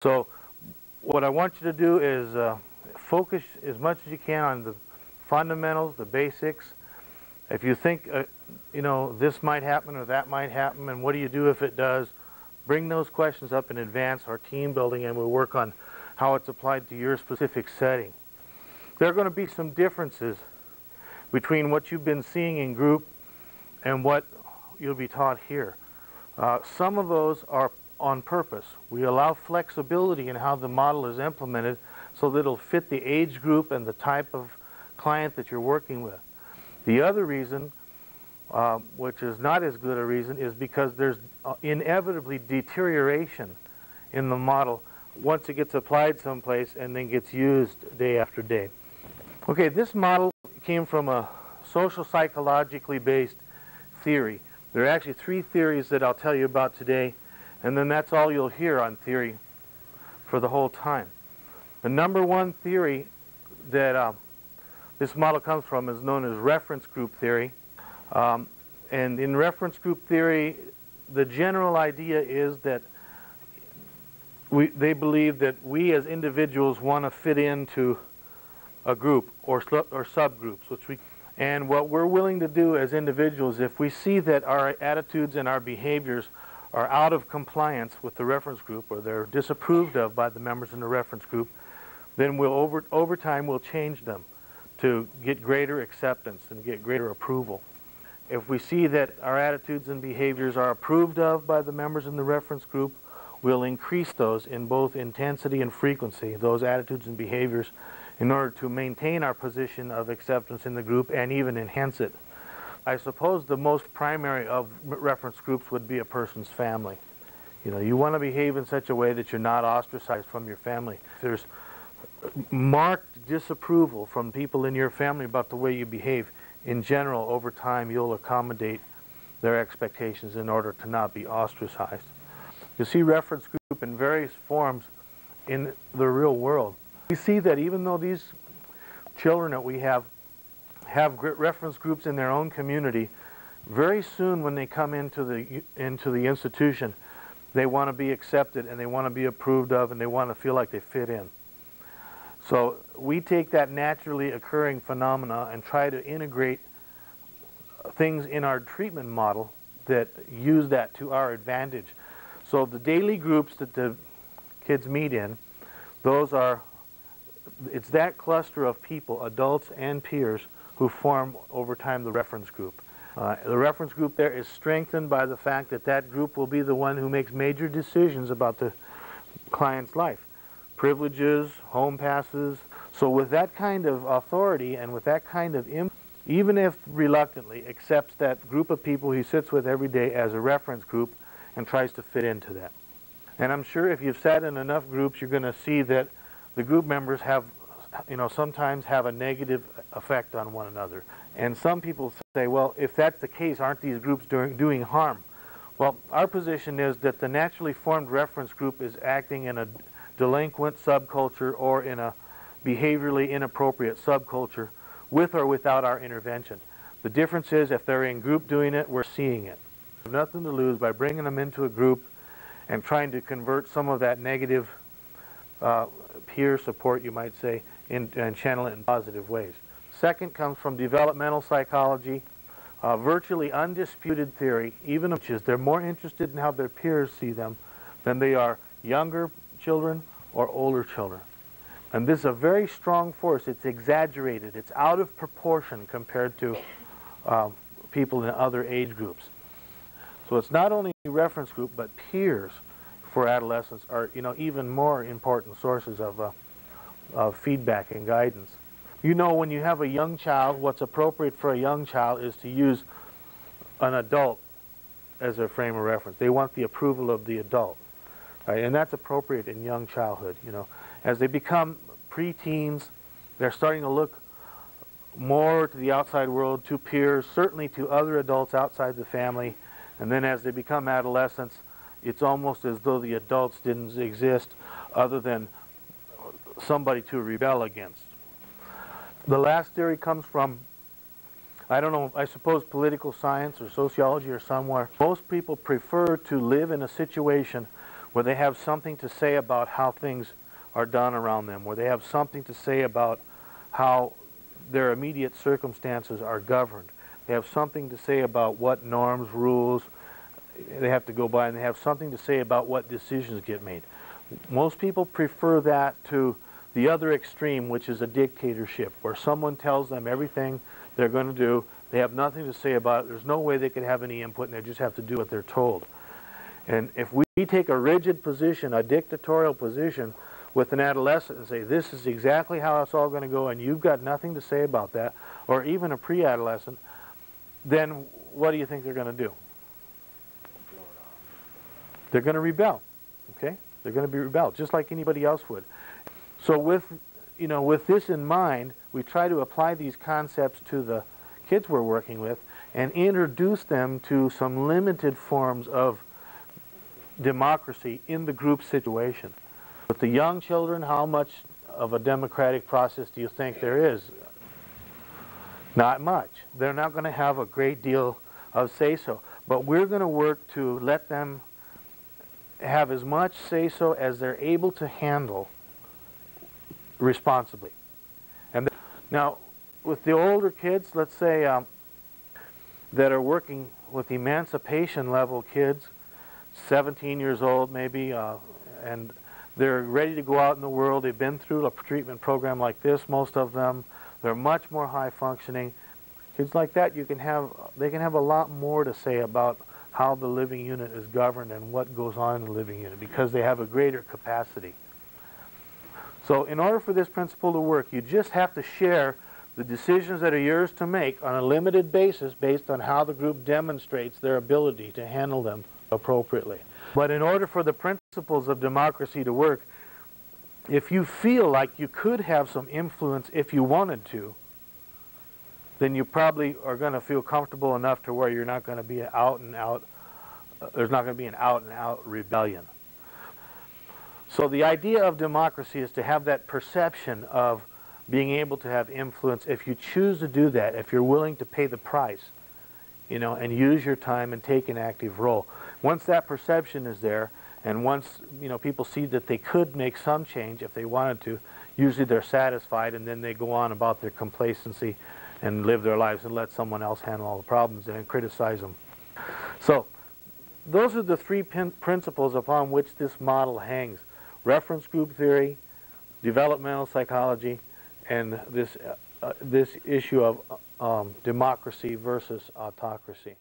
So what I want you to do is focus as much as you can on the fundamentals, the basics. If you think, you know, this might happen or that might happen, and what do you do if it does, bring those questions up in advance, our team building, and we'll work on how it's applied to your specific setting. There are going to be some differences between what you've been seeing in group and what you'll be taught here. Some of those are on purpose. We allow flexibility in how the model is implemented so that it'll fit the age group and the type of client that you're working with. The other reason, which is not as good a reason, is because there's inevitably deterioration in the model once it gets applied someplace and then gets used day after day. Okay, this model came from a social psychologically based theory. There are actually 3 theories that I'll tell you about today, and then that's all you'll hear on theory for the whole time. The number 1 theory that this model comes from is known as reference group theory. And in reference group theory, the general idea is that they believe that we as individuals want to fit into a group or subgroups, and what we're willing to do as individuals, if we see that our attitudes and our behaviors are out of compliance with the reference group, or they're disapproved of by the members in the reference group, then we'll over time we'll change them to get greater acceptance and get greater approval. If we see that our attitudes and behaviors are approved of by the members in the reference group, we'll increase those in both intensity and frequency, those attitudes and behaviors, in order to maintain our position of acceptance in the group and even enhance it. I suppose the most primary of reference groups would be a person's family. You know, you want to behave in such a way that you're not ostracized from your family. If there's marked disapproval from people in your family about the way you behave, in general, over time, you'll accommodate their expectations in order to not be ostracized. You see reference group in various forms in the real world. We see that even though these children that we have reference groups in their own community, very soon when they come into the institution, they want to be accepted and they want to be approved of and they want to feel like they fit in. So we take that naturally occurring phenomena and try to integrate things in our treatment model that use that to our advantage. So the daily groups that the kids meet in, it's that cluster of people, adults and peers, who form over time the reference group. The reference group there is strengthened by the fact that that group will be the one who makes major decisions about the client's life. Privileges, home passes. So with that kind of authority and with that kind of even if reluctantly, accepts that group of people he sits with every day as a reference group and tries to fit into that. And I'm sure if you've sat in enough groups, you're going to see that the group members sometimes have a negative effect on one another. And some people say, well, if that's the case, aren't these groups doing harm? Well, our position is that the naturally formed reference group is acting in a delinquent subculture or in a behaviorally inappropriate subculture with or without our intervention. The difference is if they're in group doing it, we're seeing it. We have nothing to lose by bringing them into a group and trying to convert some of that negative peer support, you might say, and channel it in positive ways. Second comes from developmental psychology, virtually undisputed theory, even which is they're more interested in how their peers see them than they are younger children or older children. And this is a very strong force. It's exaggerated. It's out of proportion compared to people in other age groups. So it's not only reference group, but peers for adolescents are, even more important sources of feedback and guidance. You know, when you have a young child, what's appropriate for a young child is to use an adult as a frame of reference. They want the approval of the adult, right? And that's appropriate in young childhood. As they become preteens, they're starting to look more to the outside world, to peers, certainly to other adults outside the family. And then as they become adolescents, it's almost as though the adults didn't exist other than somebody to rebel against. The last theory comes from, I don't know, I suppose political science or sociology or somewhere. Most people prefer to live in a situation where they have something to say about how things are done around them, where they have something to say about how their immediate circumstances are governed. They have something to say about what norms, rules they have to go by, and they have something to say about what decisions get made. Most people prefer that to the other extreme, which is a dictatorship, where someone tells them everything they're going to do. They have nothing to say about it. There's no way they could have any input, and they just have to do what they're told. And if we take a rigid position, a dictatorial position, with an adolescent and say, this is exactly how it's all going to go, and you've got nothing to say about that, or even a pre-adolescent, then what do you think they're going to do? They're going to rebel, okay? They're going to be rebelled, just like anybody else would. So with this in mind, we try to apply these concepts to the kids we're working with and introduce them to some limited forms of democracy in the group situation. With the young children, how much of a democratic process do you think there is? Not much. They're not going to have a great deal of say-so. But we're going to work to let them have as much say-so as they're able to handle responsibly. And now, with the older kids, let's say that are working with emancipation level kids, 17 years old maybe, and they're ready to go out in the world. They've been through a treatment program like this, most of them. They're much more high functioning. Kids like that, they can have a lot more to say about how the living unit is governed and what goes on in the living unit, because they have a greater capacity. So in order for this principle to work, you just have to share the decisions that are yours to make on a limited basis based on how the group demonstrates their ability to handle them appropriately. But in order for the principles of democracy to work, if you feel like you could have some influence if you wanted to, then you probably are going to feel comfortable enough to where you're not going to be an out-and-out, there's not going to be an out-and-out rebellion. So the idea of democracy is to have that perception of being able to have influence if you choose to do that, if you're willing to pay the price, and use your time and take an active role. Once that perception is there, and once people see that they could make some change if they wanted to, usually they're satisfied, and then they go on about their complacency and live their lives and let someone else handle all the problems and criticize them. So those are the three principles upon which this model hangs: reference group theory, developmental psychology, and this issue of democracy versus autocracy.